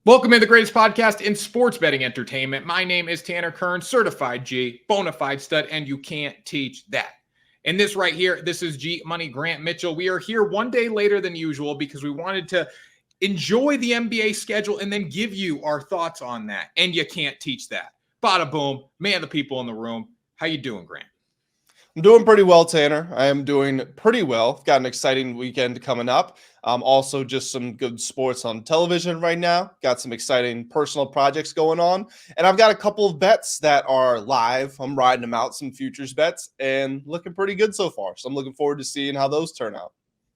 Welcome to the greatest podcast in sports betting entertainment. My name is Tanner Kern, certified G, bona fide stud, and you can't teach that. And this right here, this is G Money Grant Mitchell. We are here one day later than usual because we wanted to enjoy the NBA schedule and then give you our thoughts on that. And you can't teach that. Bada boom, man, the people in the room. How you doing, Grant? I'm doing pretty well, Tanner. I am doing pretty well. Got an exciting weekend coming up. Also, just some good sports on television right now. Got some exciting personal projects going on. And I've got a couple of bets that are live. I'm riding them out, some futures bets, and looking pretty good so far. So I'm looking forward to seeing how those turn out.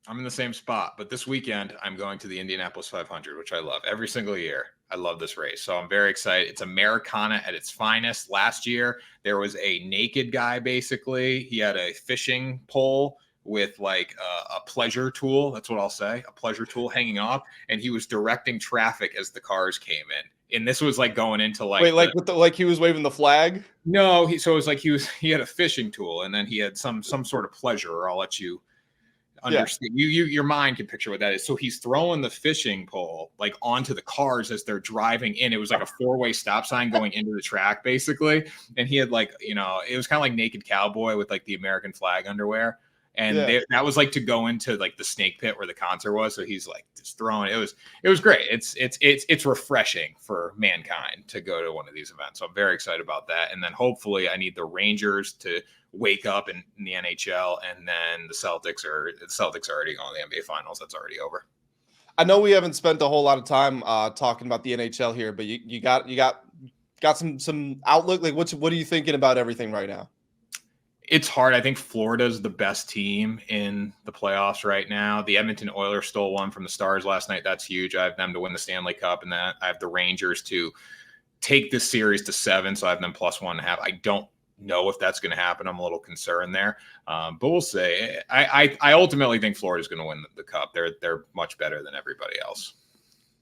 I'm in the same spot, but this weekend I'm going to the Indianapolis 500, which I love every single year. I love this race. So I'm very excited. It's Americana at its finest. Last year, there was a naked guy, basically. He had a fishing pole with like a pleasure tool. That's what I'll say. A pleasure tool hanging off. And he was directing traffic as the cars came in. And this was like going into like. Wait, like he was waving the flag? No, so it was like he had a fishing tool and then he had some sort of pleasure, or I'll let you understand. Your mind can picture what that is. So he's throwing the fishing pole like onto the cars as they're driving in. It was like a four-way stop sign going into the track, basically. And he had like, it was kind of like Naked Cowboy with like the American flag underwear. And that was like to go into like the snake pit where the concert was. So he's like just throwing. It was great. It's refreshing for mankind to go to one of these events. So I'm very excited about that. And then hopefully I need the Rangers to wake up in the NHL, and then the Celtics already going to the NBA Finals. That's already over. I know we haven't spent a whole lot of time talking about the NHL here, but you got some outlook. Like what are you thinking about everything right now? It's hard. I think Florida's the best team in the playoffs right now. The Edmonton Oilers stole one from the Stars last night. That's huge. I have them to win the Stanley Cup, and then I have the Rangers to take this series to 7. So I have them plus 1.5. I don't know if that's going to happen. I'm a little concerned there, but we'll see. I ultimately think Florida's going to win the Cup. They're much better than everybody else.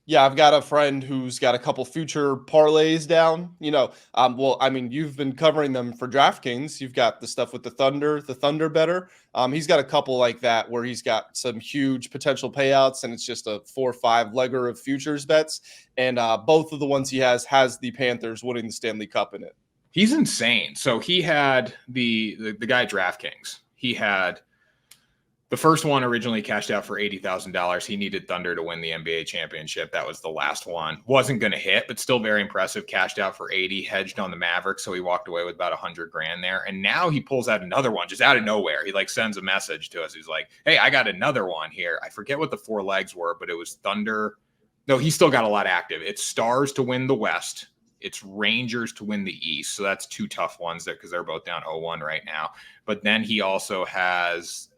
Yeah, I've got a friend who's got a couple future parlays down. You've been covering them for DraftKings. You've got the stuff with the Thunder better. He's got a couple like that where he's got some huge potential payouts, and it's just a 4 or 5 legger of futures bets. And both of the ones he has the Panthers winning the Stanley Cup in it. He's insane. So he had the guy at DraftKings. He had the first one originally cashed out for $80,000. He needed Thunder to win the NBA championship. That was the last one. Wasn't going to hit, but still very impressive. Cashed out for 80, hedged on the Mavericks. So he walked away with about $100,000 there. And now he pulls out another one just out of nowhere. He like sends a message to us. He's like, hey, I got another one here. I forget what the 4 legs were, but it was Thunder. No, he still got a lot active. It's Stars to win the West. It's Rangers to win the East. So that's 2 tough ones there because they're both down 0-1 right now. But then he also has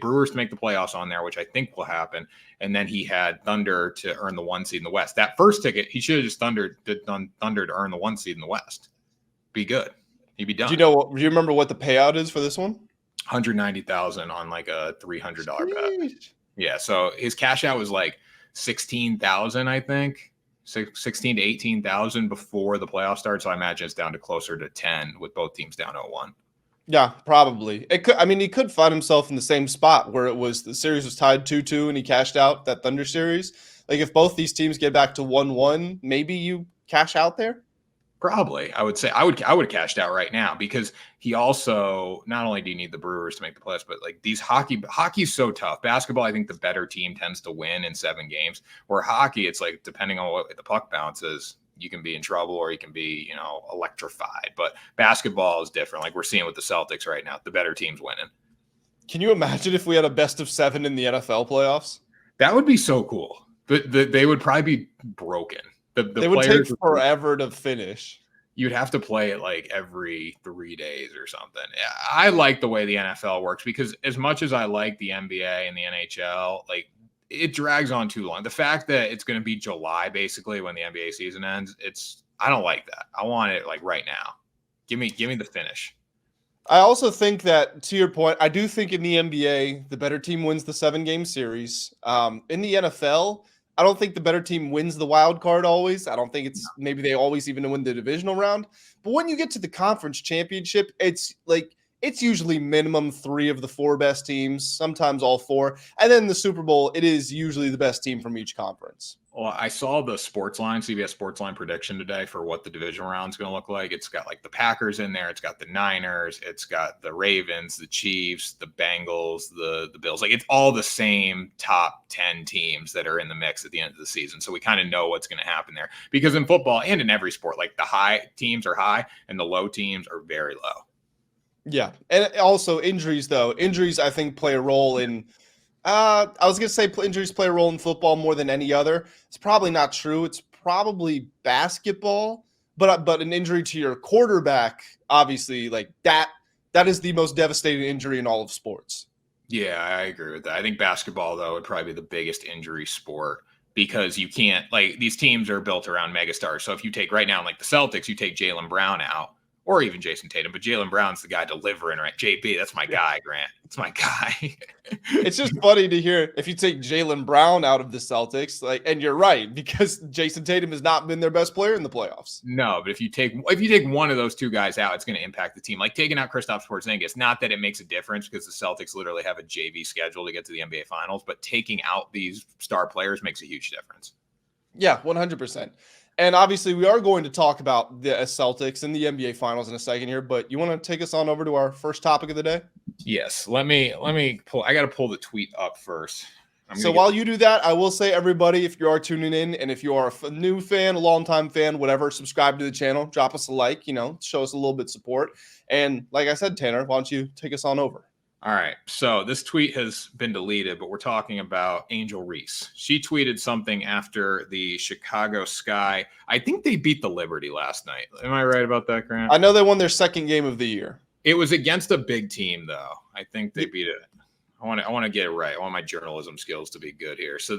Brewers to make the playoffs on there, which I think will happen. And then he had Thunder to earn the 1 seed in the West. That first ticket, he should have just done Thunder to earn the 1 seed in the West. Be good. He'd be done. Do you remember what the payout is for this one? $190,000 on like a $300 bet. Yeah. So his cash out was like $16,000, I think. 16 to 18,000 before the playoff starts. So I imagine it's down to closer to 10 with both teams down 0-1. Yeah, probably. He could find himself in the same spot where the series was tied 2-2 and he cashed out that Thunder series. Like if both these teams get back to 1-1, maybe you cash out there. Probably. I would say I would have cashed out right now because he also, not only do you need the Brewers to make the playoffs, but like these hockey's so tough. Basketball, I think the better team tends to win in 7 games, where hockey, it's like depending on what the puck bounces, you can be in trouble or you can be, electrified. But basketball is different. Like we're seeing with the Celtics right now, the better team's winning. Can you imagine if we had a best of 7 in the NFL playoffs? That would be so cool. But they would probably be broken. They would take forever to finish. You'd have to play it like every 3 days or something. I like the way the NFL works because as much as I like the NBA and the NHL, like it drags on too long. The fact that it's going to be July basically when the NBA season ends, I don't like that. I want it like right now. Give me the finish. I also think that, to your point, I do think in the NBA, the better team wins the 7-game series. In the NFL, I don't think the better team wins the wild card always. I don't think maybe they always even win the divisional round. But when you get to the conference championship, it's like it's usually minimum 3 of the 4 best teams, sometimes all 4. And then the Super Bowl, it is usually the best team from each conference. Well, I saw the CBS Sportsline prediction today for what the division round is going to look like. It's got like the Packers in there. It's got the Niners. It's got the Ravens, the Chiefs, the Bengals, the Bills. Like it's all the same top 10 teams that are in the mix at the end of the season. So we kind of know what's going to happen there, because in football and in every sport, like the high teams are high and the low teams are very low. Yeah. And also injuries, though. Injuries, I think, play a role in I was going to say injuries play a role in football more than any other. It's probably not true. It's probably basketball, but an injury to your quarterback, obviously, like that is the most devastating injury in all of sports. Yeah, I agree with that. I think basketball, though, would probably be the biggest injury sport, because you can't, like, these teams are built around megastars. So if you take right now, like the Celtics, you take Jaylen Brown out, or even Jayson Tatum, but Jaylen Brown's the guy delivering, right? JB, that's my guy, Grant. It's my guy. It's just funny to hear if you take Jaylen Brown out of the Celtics, like, and you're right, because Jayson Tatum has not been their best player in the playoffs. No, but if you take one of those two guys out, it's going to impact the team. Like taking out Kristaps Porzingis, not that it makes a difference because the Celtics literally have a JV schedule to get to the NBA Finals, but taking out these star players makes a huge difference. Yeah, 100%. And obviously, we are going to talk about the Celtics and the NBA Finals in a second here, but you want to take us on over to our first topic of the day? Yes. Let me pull. I got to pull the tweet up first. So while you do that, I will say, everybody, if you are tuning in and if you are a new fan, a longtime fan, whatever, subscribe to the channel, drop us a like, show us a little bit of support. And like I said, Tanner, why don't you take us on over? All right. So this tweet has been deleted, but we're talking about Angel Reese. She tweeted something after the Chicago Sky. I think they beat the Liberty last night. Am I right about that, Grant? I know they won their second game of the year. It was against a big team, though. I think they beat it. I want to get it right. I want my journalism skills to be good here. So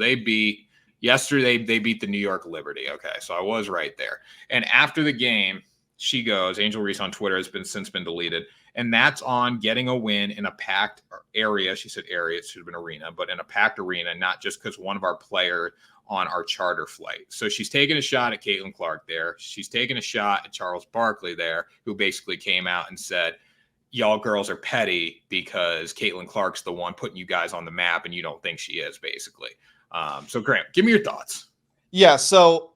yesterday they beat the New York Liberty. Okay. So I was right there. And after the game, she goes, Angel Reese on Twitter has since been deleted. And that's on getting a win in a packed area. She said area, it should have been arena, but in a packed arena, not just because one of our players on our charter flight. So she's taking a shot at Caitlin Clark there. She's taking a shot at Charles Barkley there, who basically came out and said, y'all girls are petty because Caitlin Clark's the one putting you guys on the map and you don't think she is, basically. So Grant, give me your thoughts. Yeah, so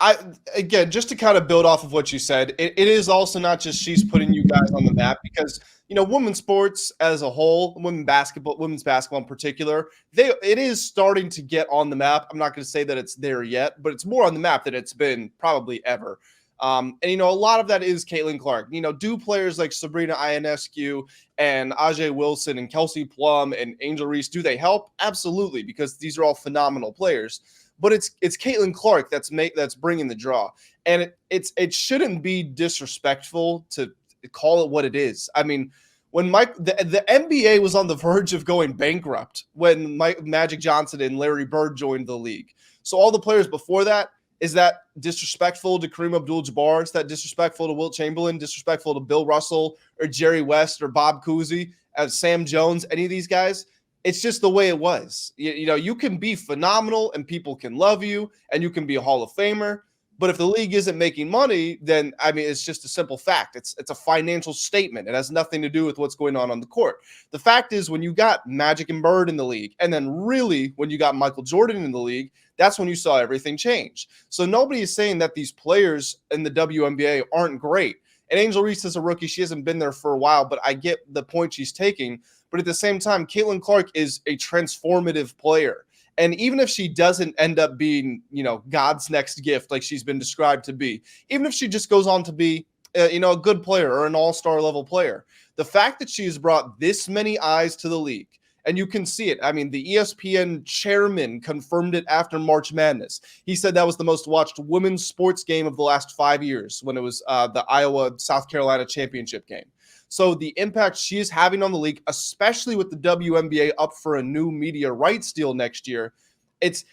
again, just to kind of build off of what you said, it is also not just she's putting you guys on the map, because women's sports as a whole, women's basketball in particular, it is starting to get on the map. I'm not going to say that it's there yet, but it's more on the map than it's been probably ever. And a lot of that is Caitlin Clark. Do players like Sabrina Ionescu and Ajay Wilson and Kelsey Plum and Angel Reese, do they help? Absolutely, because these are all phenomenal players. But it's Caitlin Clark that's bringing the draw, and it shouldn't be disrespectful to call it what it is. I mean, when the NBA was on the verge of going bankrupt when Magic Johnson and Larry Bird joined the league. So all the players before that, is that disrespectful to Kareem Abdul-Jabbar? Is that disrespectful to Wilt Chamberlain? Disrespectful to Bill Russell or Jerry West or Bob Cousy, Sam Jones? Any of these guys? It's just the way it was. You can be phenomenal and people can love you and you can be a Hall of Famer. But if the league isn't making money, then, it's just a simple fact. It's a financial statement. It has nothing to do with what's going on the court. The fact is, when you got Magic and Bird in the league, and then really when you got Michael Jordan in the league, that's when you saw everything change. So nobody is saying that these players in the WNBA aren't great. And Angel Reese is a rookie. She hasn't been there for a while, but I get the point she's taking. But at the same time, Caitlin Clark is a transformative player. And even if she doesn't end up being, God's next gift, like she's been described to be, even if she just goes on to be, a good player or an all-star level player, the fact that she has brought this many eyes to the league, and you can see it. I mean, the ESPN chairman confirmed it after March Madness. He said that was the most watched women's sports game of the last 5 years when it was the Iowa-South Carolina championship game. So the impact she is having on the league, especially with the WNBA up for a new media rights deal next year, it's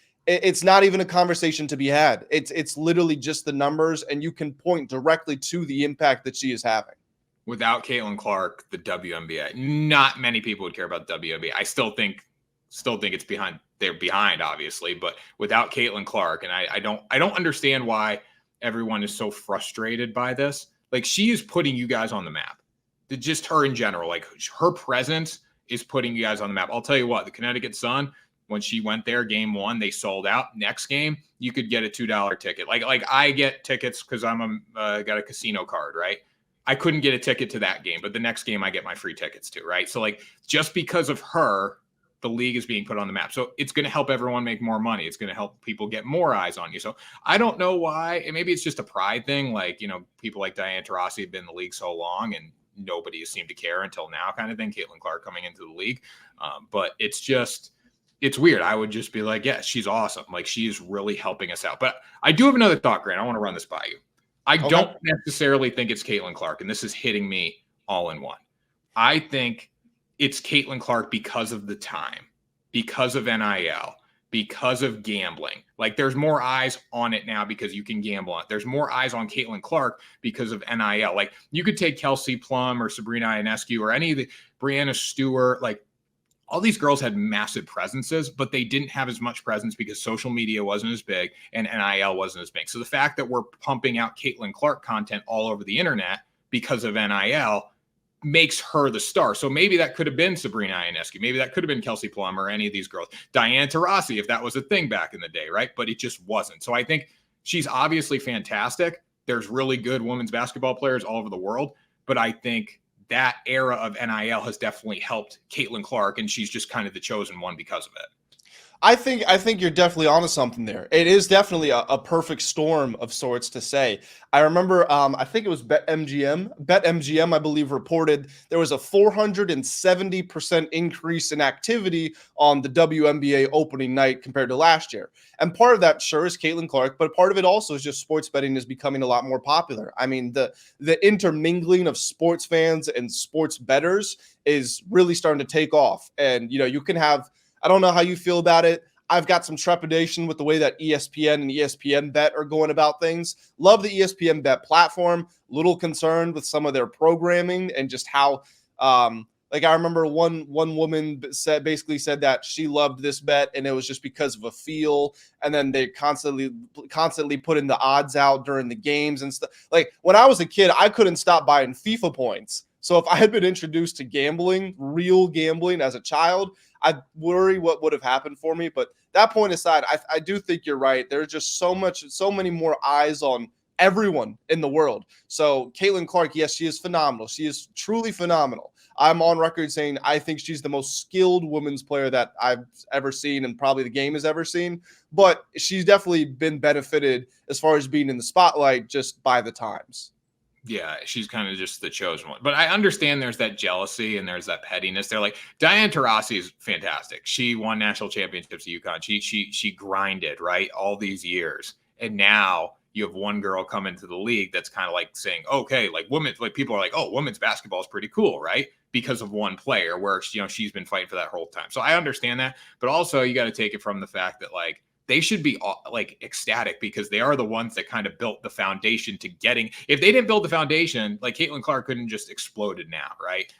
not even a conversation to be had. It's literally just the numbers, and you can point directly to the impact that she is having. Without Caitlin Clark, the WNBA, not many people would care about WNBA. I still think it's behind. They're behind, obviously, but without Caitlin Clark, and I don't understand why everyone is so frustrated by this. Like, she is putting you guys on the map. just her in general, like her presence is putting you guys on the map. I'll tell you what, the Connecticut Sun, when she went there, game 1, they sold out. Next game, you could get a $2 ticket. Like I get tickets because I'm got a casino card, right? I couldn't get a ticket to that game, but the next game I get my free tickets to, right? So like just because of her, the league is being put on the map. So it's going to help everyone make more money. It's going to help people get more eyes on you. So I don't know why. And maybe it's just a pride thing. Like, people like Diana Taurasi have been in the league so long and nobody has seemed to care until now kind of thing. Caitlin Clark coming into the league. But it's weird. I would just be like, yeah, she's awesome. Like she's really helping us out. But I do have another thought, Grant. I want to run this by you. I don't necessarily think it's Caitlin Clark, and this is hitting me all in one. I think it's Caitlin Clark because of the time, because of NIL, because of gambling. Like there's more eyes on it now because you can gamble on it. There's more eyes on Caitlin Clark because of NIL. Like you could take Kelsey Plum or Sabrina Ionescu or any of the Brianna Stewart, like all these girls had massive presences, but they didn't have as much presence because social media wasn't as big and NIL wasn't as big. So the fact that we're pumping out Caitlin Clark content all over the internet because of NIL makes her the star. So maybe that could have been Sabrina Ionescu. Maybe that could have been Kelsey Plum or any of these girls. Diana Taurasi, if that was a thing back in the day, right? But it just wasn't. So I think she's obviously fantastic. There's really good women's basketball players all over the world. But I think that era of NIL has definitely helped Caitlin Clark, and she's just kind of the chosen one because of it. I think you're definitely onto something there. It is definitely a perfect storm of sorts to say. I remember, I think it was BetMGM, I believe, reported there was a 470% increase in activity on the WNBA opening night compared to last year. And part of that, sure, is Caitlin Clark, but part of it also is just sports betting is becoming a lot more popular. I mean, the intermingling of sports fans and sports bettors is really starting to take off. And, you can have, I don't know how you feel about it. I've got some trepidation with the way that ESPN and ESPN Bet are going about things. Love the ESPN Bet platform. Little concerned with some of their programming and just how, like I remember one woman basically said that she loved this bet and it was just because of a feel. And then they constantly put in the odds out during the games and stuff. Like when I was a kid, I couldn't stop buying FIFA points. So if I had been introduced to gambling, real gambling as a child, I'd worry what would have happened for me. But that point aside, I do think you're right. There's just so many more eyes on everyone in the world. So Caitlin Clark, yes, she is phenomenal. She is truly phenomenal. I'm on record saying I think she's the most skilled women's player that I've ever seen and probably the game has ever seen. But she's definitely been benefited as far as being in the spotlight just by the times. Yeah, she's kind of just the chosen one. But I understand there's that jealousy and there's that pettiness. They're like, Diana Taurasi is fantastic. She won national championships at UConn. She grinded, right, all these years. And now you have one girl come into the league that's kind of like saying, okay, like people are like, oh, women's basketball is pretty cool, right? Because of one player where, she's been fighting for that whole time. So I understand that. But also you got to take it from the fact that like, they should be like ecstatic because they are the ones that kind of built the foundation to getting. If they didn't build the foundation, like Caitlin Clark couldn't just exploded now, right?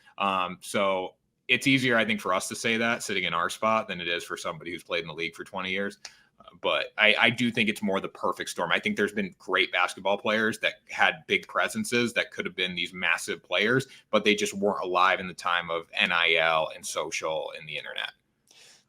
So it's easier, I think, for us to say that sitting in our spot than it is for somebody who's played in the league for 20 years. But I do think it's more the perfect storm. I think there's been great basketball players that had big presences that could have been these massive players, but they just weren't alive in the time of NIL and social and the internet.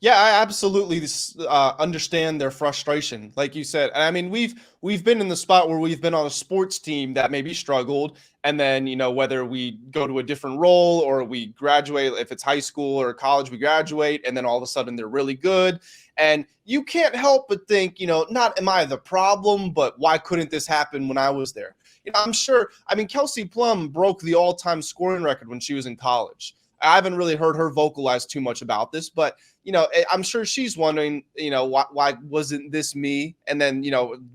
Yeah, I absolutely understand their frustration, like you said. I mean, we've been in the spot where we've been on a sports team that maybe struggled, and then whether we go to a different role or we graduate, if it's high school or college, we graduate, and then all of a sudden they're really good, and you can't help but think, not am I the problem, but why couldn't this happen when I was there? I'm sure. I mean, Kelsey Plum broke the all-time scoring record when she was in college. I haven't really heard her vocalize too much about this, but I'm sure she's wondering, why wasn't this me? And then,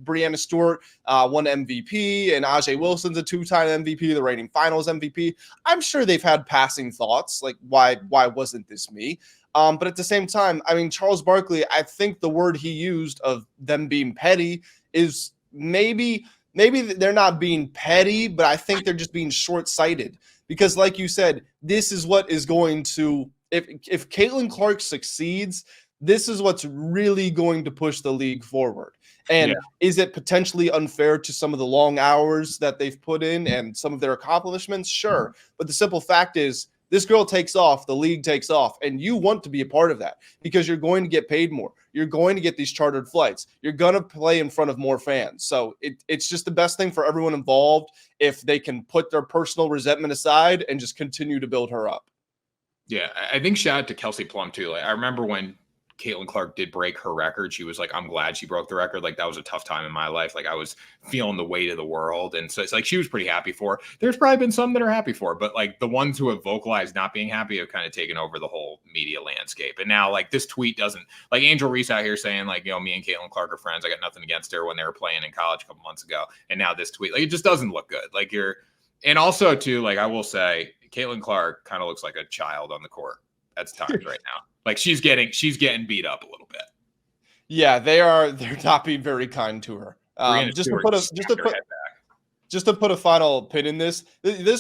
Brianna Stewart won MVP, and Ajay Wilson's a 2-time MVP, the reigning finals MVP. I'm sure they've had passing thoughts like, why wasn't this me? But at the same time, I mean, Charles Barkley, I think the word he used of them being petty is maybe they're not being petty, but I think they're just being short-sighted. Because like you said, this is what is going to, if Caitlin Clark succeeds, this is what's really going to push the league forward. And Yeah. is it potentially unfair to some of the long hours that they've put in and some of their accomplishments? Sure. But the simple fact is, this girl takes off, the league takes off, and you want to be a part of that because you're going to get paid more. You're going to get these chartered flights. You're going to play in front of more fans. So it's just the best thing for everyone involved if they can put their personal resentment aside and just continue to build her up. Yeah, I think shout out to Kelsey Plum too. Like, I remember when Caitlin Clark did break her record, she was like, I'm glad she broke the record. Like, that was a tough time in my life. Like, I was feeling the weight of the world. And so it's like, she was pretty happy for her. There's probably been some that are happy for her, but like the ones who have vocalized not being happy have kind of taken over the whole media landscape. And now like this tweet doesn't, like Angel Reese out here saying like, you know, me and Caitlin Clark are friends. I got nothing against her when they were playing in college a couple months ago. And now this tweet, like, it just doesn't look good. Like and also too, like I will say, Caitlin Clark kind of looks like a child on the court at times right now. Like she's getting beat up a little bit. Yeah, they're not being very kind to her. Just to put a final pin in this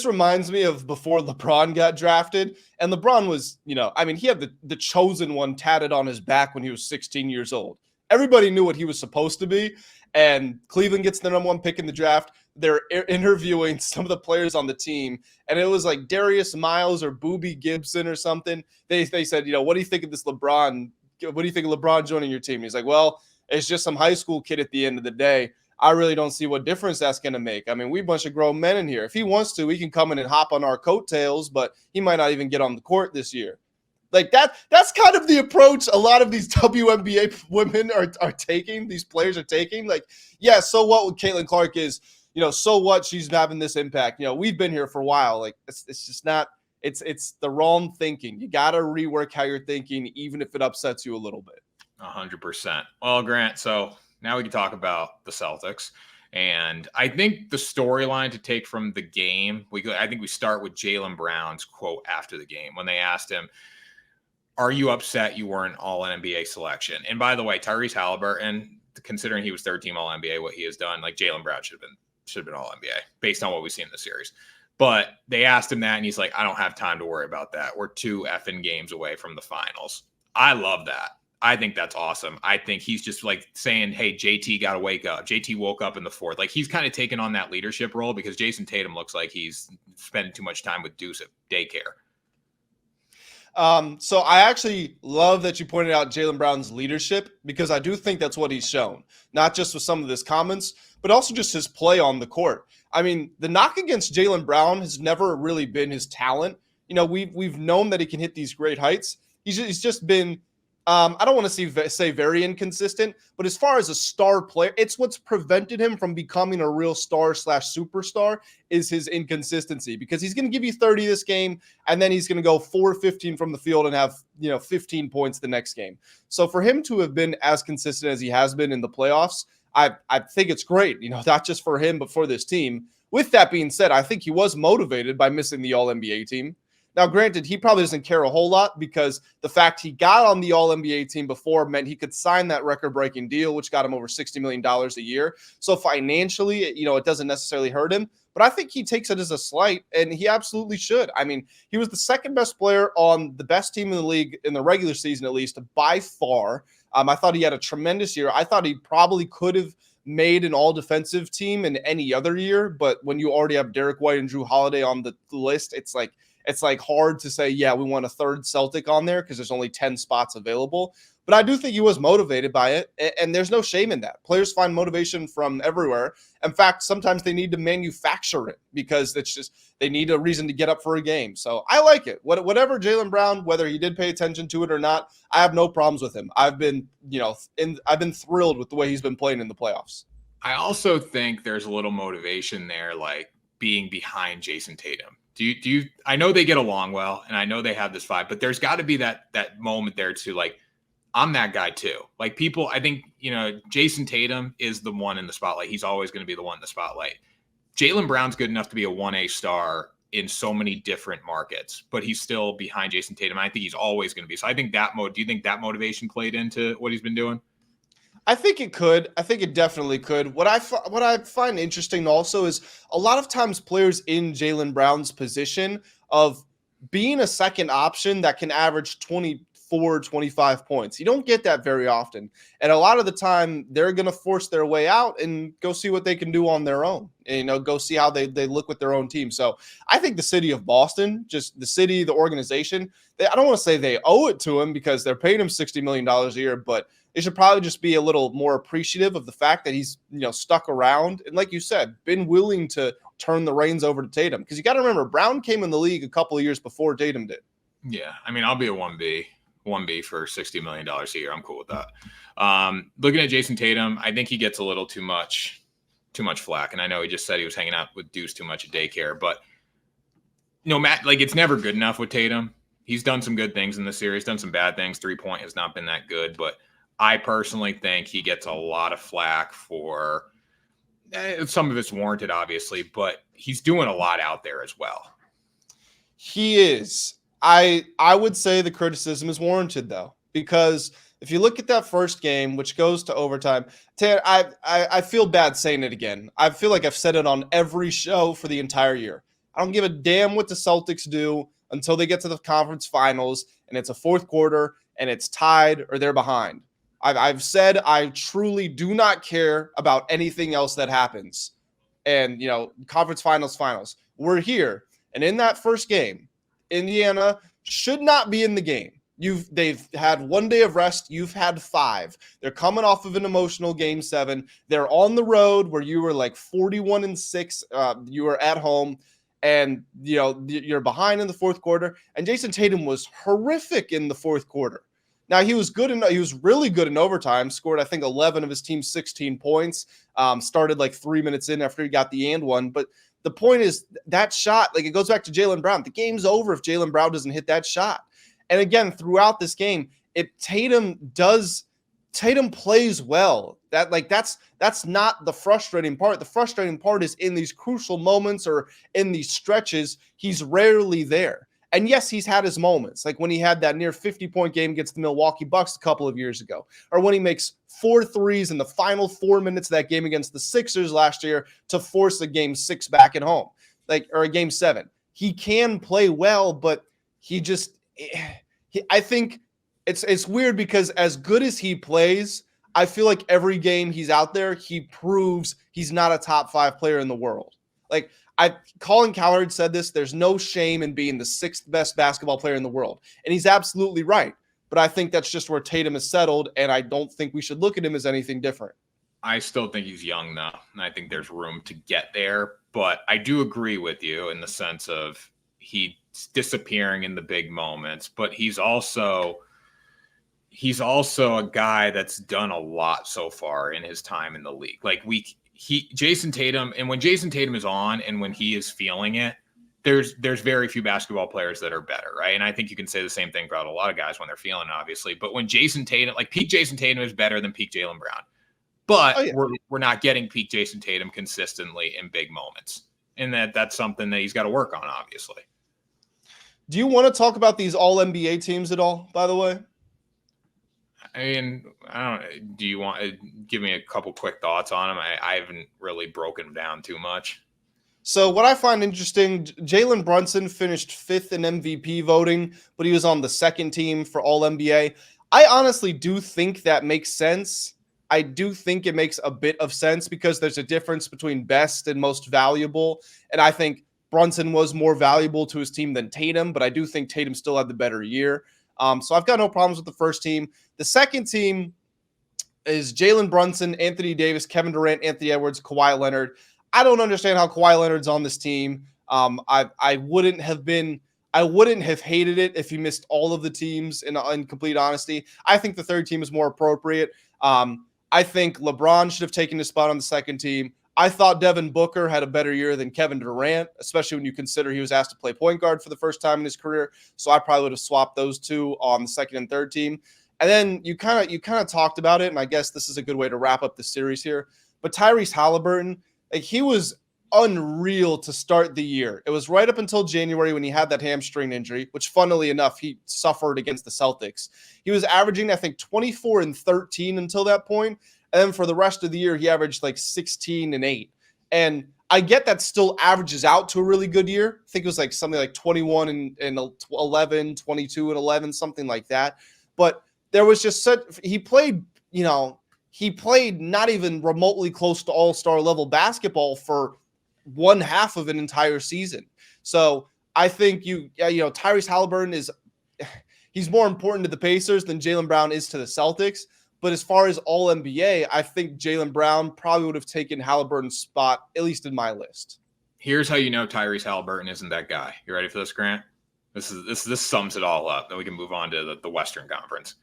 reminds me of before LeBron got drafted, and LeBron was, you know, I mean, he had the chosen one tatted on his back when he was 16 years old. Everybody knew what he was supposed to be, and Cleveland gets the number one pick in the draft. They're interviewing some of the players on the team, and it was like Darius Miles or Boobie Gibson or something. They said, you know, what do you think of this LeBron? What do you think of LeBron joining your team? He's like, well, it's just some high school kid at the end of the day. I really don't see what difference that's going to make. I mean, we a bunch of grown men in here. If he wants to, he can come in and hop on our coattails, but he might not even get on the court this year. Like that's kind of the approach a lot of these WNBA women are taking, these players are taking. Like, yeah, so what Caitlin Clark is, you know, so what she's having this impact. You know, we've been here for a while. Like, it's just not, it's the wrong thinking. You got to rework how you're thinking, even if it upsets you a little bit. 100%. Well, Grant, so now we can talk about the Celtics. And I think the storyline to take from the game, I think we start with Jaylen Brown's quote after the game when they asked him, are you upset you weren't all-NBA selection? And by the way, Tyrese Haliburton, considering he was third team all-NBA, what he has done, like Jaylen Brown should have been all-NBA based on what we've seen in the series. But they asked him that, and he's like, I don't have time to worry about that. We're 2 effing games away from the finals. I love that. I think that's awesome. I think he's just like saying, hey, JT got to wake up. JT woke up in the fourth. Like, he's kind of taken on that leadership role because Jayson Tatum looks like he's spending too much time with Deuce at daycare. So I actually love that you pointed out Jaylen Brown's leadership because I do think that's what he's shown, not just with some of his comments, but also just his play on the court. I mean, the knock against Jaylen Brown has never really been his talent. You know, we've known that he can hit these great heights. He's just been, I don't want to say very inconsistent, but as far as a star player, it's what's prevented him from becoming a real star/superstar is his inconsistency, because he's going to give you 30 this game, and then he's going to go 4-15 from the field and have, 15 points the next game. So for him to have been as consistent as he has been in the playoffs, I think it's great, not just for him, but for this team. With that being said, I think he was motivated by missing the All-NBA team. Now, granted, he probably doesn't care a whole lot because the fact he got on the All-NBA team before meant he could sign that record-breaking deal, which got him over $60 million a year. So financially, it doesn't necessarily hurt him. But I think he takes it as a slight, and he absolutely should. I mean, he was the second best player on the best team in the league in the regular season, at least, by far. I thought he had a tremendous year. I thought he probably could have made an all-defensive team in any other year. But when you already have Derek White and Drew Holiday on the list, it's like hard to say, yeah, we want a third Celtic on there because there's only 10 spots available. But I do think he was motivated by it, and there's no shame in that. Players find motivation from everywhere. In fact, sometimes they need to manufacture it because it's just they need a reason to get up for a game. So I like it. Whatever Jaylen Brown, whether he did pay attention to it or not, I have no problems with him. I've been, I've been thrilled with the way he's been playing in the playoffs. I also think there's a little motivation there, like being behind Jayson Tatum. Do you I know they get along well, and I know they have this vibe, but there's got to be that moment there too, like, I'm that guy too. Like, people, I think, Jayson Tatum is the one in the spotlight. He's always going to be the one in the spotlight. Jaylen Brown's good enough to be a 1A star in so many different markets, but he's still behind Jayson Tatum. I think he's always going to be. So I think do you think that motivation played into what he's been doing? I think it could. I think it definitely could. What I find interesting also is a lot of times players in Jaylen Brown's position of being a second option that can average 20, 24, 25 points. You don't get that very often. And a lot of the time, they're going to force their way out and go see what they can do on their own. And, go see how they look with their own team. So I think the city of Boston, just the city, the organization, I don't want to say they owe it to him because they're paying him $60 million a year, but they should probably just be a little more appreciative of the fact that he's, stuck around. And like you said, been willing to turn the reins over to Tatum. Because you got to remember, Brown came in the league a couple of years before Tatum did. Yeah. I mean, I'll be a 1B for $60 million a year. I'm cool with that. Looking at Jayson Tatum, I think he gets a little too much flack. And I know he just said he was hanging out with Deuce too much at daycare, but it's never good enough with Tatum. He's done some good things in the series, done some bad things. 3-point has not been that good, but I personally think he gets a lot of flack for some of it's warranted, obviously, but he's doing a lot out there as well. He is. I would say the criticism is warranted, though, because if you look at that first game, which goes to overtime, I feel bad saying it again. I feel like I've said it on every show for the entire year. I don't give a damn what the Celtics do until they get to the conference finals and it's a fourth quarter and it's tied or they're behind. I've said I truly do not care about anything else that happens. And, conference finals. We're here. And in that first game, Indiana should not be in the game. They've had 1 day of rest. You've had 5. They're coming off of an emotional game 7. They're on the road where you were like 41-6. You were at home. And, you're behind in the fourth quarter. And Jayson Tatum was horrific in the fourth quarter. Now, he was really good in overtime, scored, I think, 11 of his team's 16 points, started like 3 minutes in after he got the and one. But the point is that shot, it goes back to Jaylen Brown. The game's over if Jaylen Brown doesn't hit that shot. And again, throughout this game, Tatum plays well. That's not the frustrating part. The frustrating part is in these crucial moments or in these stretches, he's rarely there. And yes, he's had his moments, like when he had that near 50-point game against the Milwaukee Bucks a couple of years ago, or when he makes 4 threes in the final 4 minutes of that game against the Sixers last year to force a game 6 back at home, or a game 7. He can play well, but I think it's weird because as good as he plays, I feel like every game he's out there, he proves he's not a top 5 player in the world. Colin Cowherd said this, there's no shame in being the 6th best basketball player in the world. And he's absolutely right. But I think that's just where Tatum is settled, and I don't think we should look at him as anything different. I still think he's young, though, and I think there's room to get there. But I do agree with you in the sense of he's disappearing in the big moments. But he's also a guy that's done a lot so far in his time in the league. Jayson Tatum, and when Jayson Tatum is on and when he is feeling it, there's very few basketball players that are better, right? And I think you can say the same thing about a lot of guys when they're feeling it, obviously. But when Jayson Tatum, peak Jayson Tatum is better than peak Jaylen Brown. But we're not getting peak Jayson Tatum consistently in big moments. And that's something that he's got to work on, obviously. Do you want to talk about these all-NBA teams at all, by the way? I mean, do you want to give me a couple quick thoughts on him? I haven't really broken him down too much. So what I find interesting, Jalen Brunson finished 5th in MVP voting, but he was on the 2nd team for All-NBA. I honestly do think that makes sense. I do think it makes a bit of sense because there's a difference between best and most valuable. And I think Brunson was more valuable to his team than Tatum, but I do think Tatum still had the better year. So I've got no problems with the first team. The second team is Jalen Brunson, Anthony Davis, Kevin Durant, Anthony Edwards, Kawhi Leonard. I don't understand how Kawhi Leonard's on this team. I wouldn't have hated it if he missed all of the teams in complete honesty. I think the third team is more appropriate. I think LeBron should have taken his spot on the second team. I thought Devin Booker had a better year than Kevin Durant, especially when you consider he was asked to play point guard for the first time in his career. So I probably would have swapped those two on the second and third team. And then you kind of talked about it, and I guess this is a good way to wrap up the series here. But Tyrese Haliburton, he was unreal to start the year. It was right up until January when he had that hamstring injury, which funnily enough, he suffered against the Celtics. He was averaging, I think, 24 and 13 until that point. And then for the rest of the year, he averaged 16 and 8. And I get that still averages out to a really good year. I think it was something like 21 and 11, 22 and 11, something like that. but there was just he played not even remotely close to all-star level basketball for one half of an entire season. So I think Tyrese Haliburton he's more important to the Pacers than Jaylen Brown is to the Celtics. But as far as all NBA, I think Jaylen Brown probably would have taken Haliburton's spot, at least in my list. Here's how you know Tyrese Haliburton isn't that guy. You ready for this, Grant? This sums it all up. Then we can move on to the Western Conference.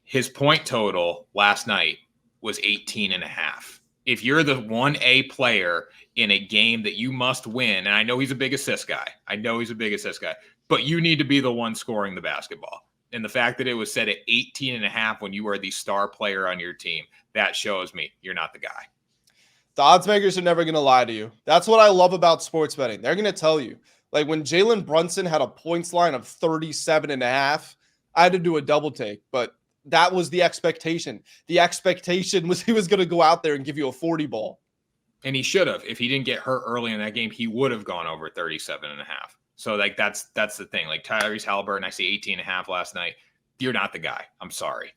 His point total last night was 18.5. If you're the 1A player in a game that you must win, and I know he's a big assist guy. But you need to be the one scoring the basketball. And the fact that it was set at 18.5 when you are the star player on your team, that shows me you're not the guy. The odds makers are never going to lie to you. That's what I love about sports betting. They're going to tell you. Like when Jalen Brunson had a points line of 37.5, I had to do a double take, but that was the expectation. The expectation was he was going to go out there and give you a 40 ball. And he should have. If he didn't get hurt early in that game, he would have gone over 37.5. So like that's the thing. Like Tyrese Haliburton, I see 18.5 last night. You're not the guy. I'm sorry.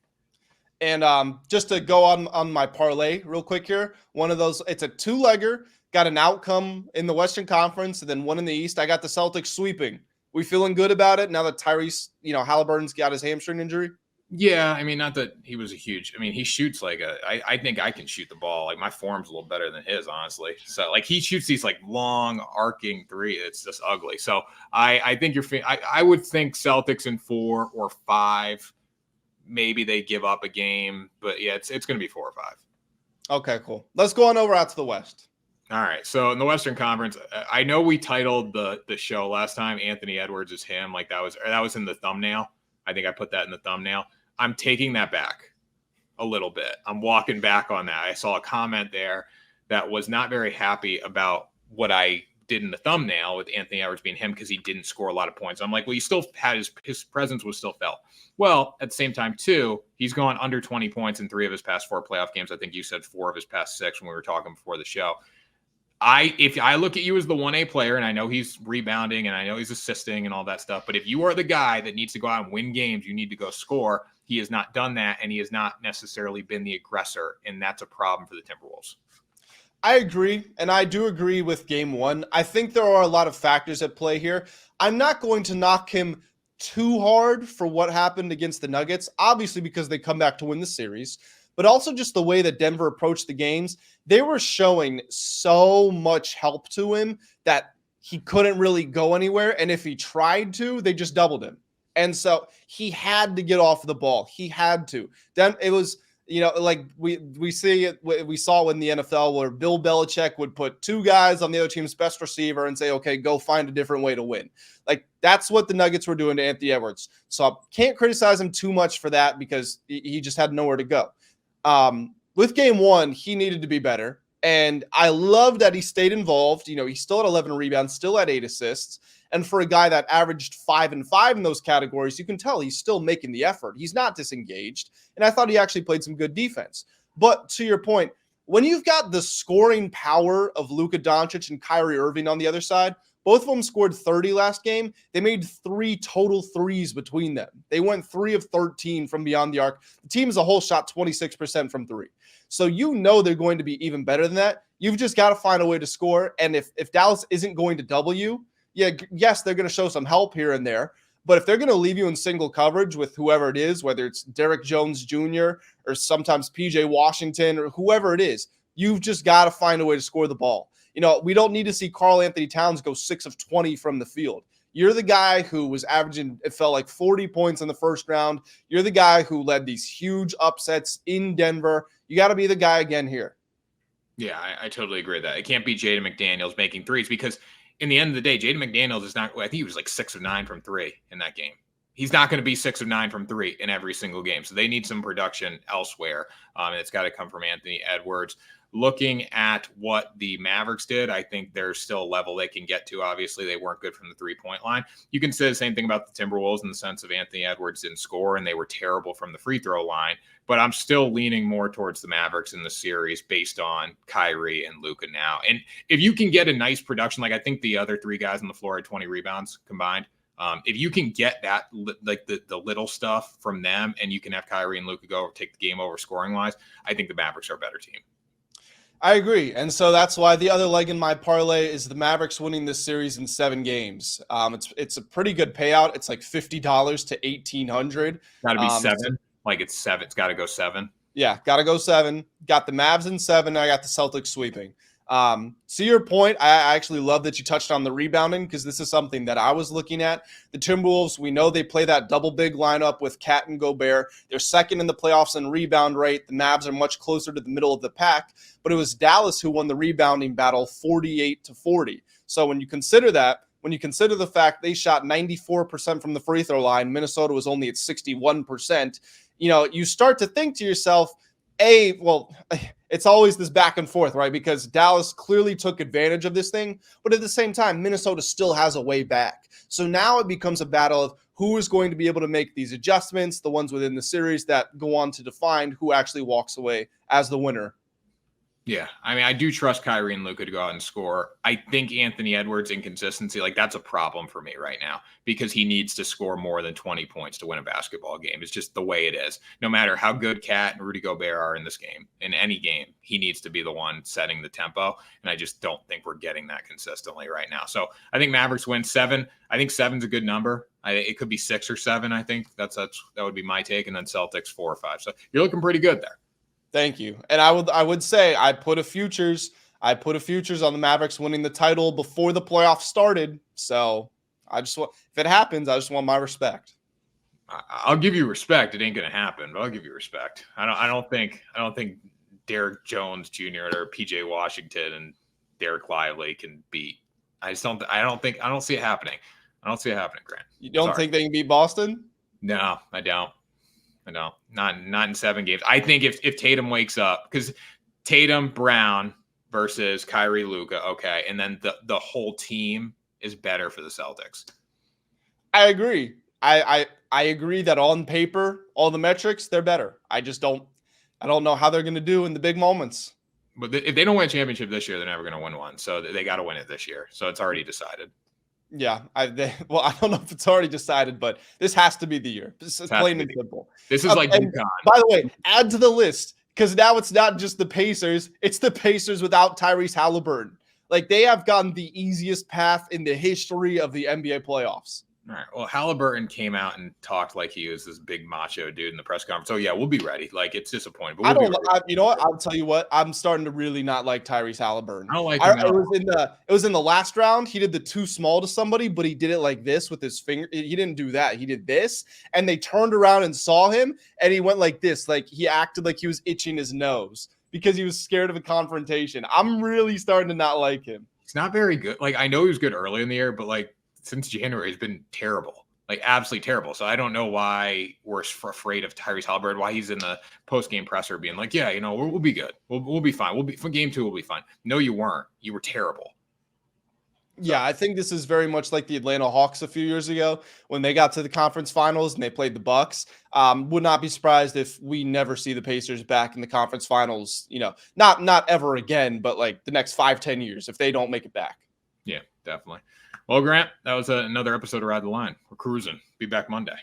And just to go on my parlay real quick here, one of those, it's a two-legger, got an outcome in the Western Conference, and then one in the East. I got the Celtics sweeping. We feeling good about it now that Tyrese, Haliburton's got his hamstring injury? Yeah, I mean, not that he was he shoots I think I can shoot the ball. Like my form's a little better than his, honestly. So like he shoots these like long arcing three. It's just ugly. So I think I would think Celtics in 4 or 5. Maybe they give up a game, but yeah, it's going to be 4 or 5. Okay, cool. Let's go on over out to the West. All right. So in the Western Conference, I know we titled the show last time, Anthony Edwards is him. Like that was in the thumbnail. I think I put that in the thumbnail. I'm taking that back a little bit. I'm walking back on that. I saw a comment there that was not very happy about what I did in the thumbnail with Anthony Edwards being him because he didn't score a lot of points. I'm like, well, he still had his presence was still felt. Well, at the same time, too, he's gone under 20 points in 3 of his past 4 playoff games. I think you said 4 of his past 6 when we were talking before the show. If I look at you as the 1A player, and I know he's rebounding and I know he's assisting and all that stuff, but if you are the guy that needs to go out and win games, you need to go score. He has not done that, and he has not necessarily been the aggressor, and that's a problem for the Timberwolves. I agree, and I do agree with game 1. I think there are a lot of factors at play here. I'm not going to knock him too hard for what happened against the Nuggets, obviously because they come back to win the series, but also just the way that Denver approached the games. They were showing so much help to him that he couldn't really go anywhere. And if he tried to, they just doubled him. And so he had to get off the ball. He had to. Then it was, like we saw in the NFL where Bill Belichick would put 2 guys on the other team's best receiver and say, okay, go find a different way to win. Like that's what the Nuggets were doing to Anthony Edwards. So I can't criticize him too much for that because he just had nowhere to go. With game 1, he needed to be better. And I love that he stayed involved. He still had 11 rebounds, still had 8 assists. And for a guy that averaged 5 and 5 in those categories, you can tell he's still making the effort. He's not disengaged. And I thought he actually played some good defense. But to your point, when you've got the scoring power of Luka Doncic and Kyrie Irving on the other side, both of them scored 30 last game. They made 3 total threes between them. They went 3 of 13 from beyond the arc. The team as a whole shot 26% from 3. So they're going to be even better than that. You've just got to find a way to score. And if Dallas isn't going to double you, yes, they're going to show some help here and there. But if they're going to leave you in single coverage with whoever it is, whether it's Derrick Jones Jr. or sometimes PJ Washington or whoever it is, you've just got to find a way to score the ball. We don't need to see Karl Anthony Towns go 6 of 20 from the field. You're the guy who was averaging, it felt like 40 points in the first round. You're the guy who led these huge upsets in Denver. You got to be the guy again here. Yeah, I totally agree with that. It can't be Jaden McDaniels making threes because in the end of the day, Jaden McDaniels is not, I think he was like 6 of 9 from 3 in that game. He's not going to be 6 of 9 from 3 in every single game. So they need some production elsewhere. And it's got to come from Anthony Edwards. Looking at what the Mavericks did, I think there's still a level they can get to. Obviously, they weren't good from the 3-point line. You can say the same thing about the Timberwolves in the sense of Anthony Edwards didn't score and they were terrible from the free throw line. But I'm still leaning more towards the Mavericks in the series based on Kyrie and Luka now. And if you can get a nice production, like I think the other 3 guys on the floor had 20 rebounds combined. If you can get that, like the little stuff from them, and you can have Kyrie and Luka go take the game over scoring wise, I think the Mavericks are a better team. I agree. And so that's why the other leg in my parlay is the Mavericks winning this series in 7 games. It's a pretty good payout. It's like $50 to $1,800. Got to be 7. Like it's 7. It's got to go 7. Yeah, got to go 7. Got the Mavs in 7. I got the Celtics sweeping. To your point, I actually love that you touched on the rebounding because this is something that I was looking at. The Timberwolves, we know they play that double big lineup with Cat and Gobert. They're second in the playoffs in rebound rate. The Mavs are much closer to the middle of the pack, but it was Dallas who won the rebounding battle 48-40. So when you consider that, when you consider the fact they shot 94% from the free throw line, Minnesota was only at 61%, you start to think to yourself, it's always this back and forth, right? Because Dallas clearly took advantage of this thing, but at the same time, Minnesota still has a way back. So now it becomes a battle of who is going to be able to make these adjustments, the ones within the series that go on to define who actually walks away as the winner. Yeah, I mean, I do trust Kyrie and Luka to go out and score. I think Anthony Edwards' inconsistency, like that's a problem for me right now because he needs to score more than 20 points to win a basketball game. It's just the way it is. No matter how good Kat and Rudy Gobert are in this game, in any game, he needs to be the one setting the tempo. And I just don't think we're getting that consistently right now. So I think Mavericks win 7. I think 7's a good number. It could be 6 or 7. I think that would be my take. And then Celtics 4 or 5. So you're looking pretty good there. Thank you. And I would say I put a futures on the Mavericks winning the title before the playoffs started. So if it happens, I just want my respect. I'll give you respect. It ain't gonna happen, but I'll give you respect. I don't think Derek Jones Jr. or PJ Washington and Derek Lively can beat. I don't see it happening. I don't see it happening, Grant. You don't think they can beat Boston? No, I don't. Not in 7 games. I think if Tatum wakes up, because Tatum, Brown versus Kyrie, Luka, okay, and then the whole team is better for the Celtics. I agree. I agree that on paper, all the metrics, they're better. I don't know how they're going to do in the big moments. But if they don't win a championship this year, they're never going to win one. So they got to win it this year. So it's already decided. Yeah, I don't know if it's already decided, but this has to be the year. This is plain and simple. This is like UConn. By the way, add to the list because now it's not just the Pacers; it's the Pacers without Tyrese Haliburton. Like they have gotten the easiest path in the history of the NBA playoffs. All right. Well, Haliburton came out and talked like he was this big macho dude in the press conference. So yeah, we'll be ready. Like it's disappointing, but you know what? I'll tell you what. I'm starting to really not like Tyrese Haliburton. I don't like him. It was in the last round. He did the too small to somebody, but he did it like this with his finger. He didn't do that. He did this, and they turned around and saw him, and he went like this. Like he acted like he was itching his nose because he was scared of a confrontation. I'm really starting to not like him. He's not very good. Like I know he was good early in the year, but like since January, he's been terrible, like absolutely terrible. So I don't know why we're afraid of Tyrese Haliburton, why he's in the post-game presser being like, yeah, we'll be good. We'll be fine. For game 2, we'll be fine. No, you weren't. You were terrible. Yeah, I think this is very much like the Atlanta Hawks a few years ago when they got to the conference finals and they played the Bucks. Would not be surprised if we never see the Pacers back in the conference finals, not ever again, but like the next 5-10 years if they don't make it back. Yeah, definitely. Well, Grant, that was another episode of Ride the Line. We're cruising. Be back Monday.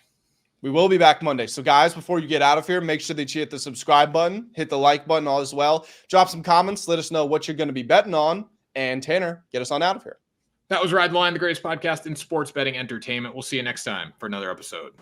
We will be back Monday. So, guys, before you get out of here, make sure that you hit the subscribe button, hit the like button all as well. Drop some comments. Let us know what you're going to be betting on. And, Tanner, get us on out of here. That was Ride the Line, the greatest podcast in sports betting entertainment. We'll see you next time for another episode.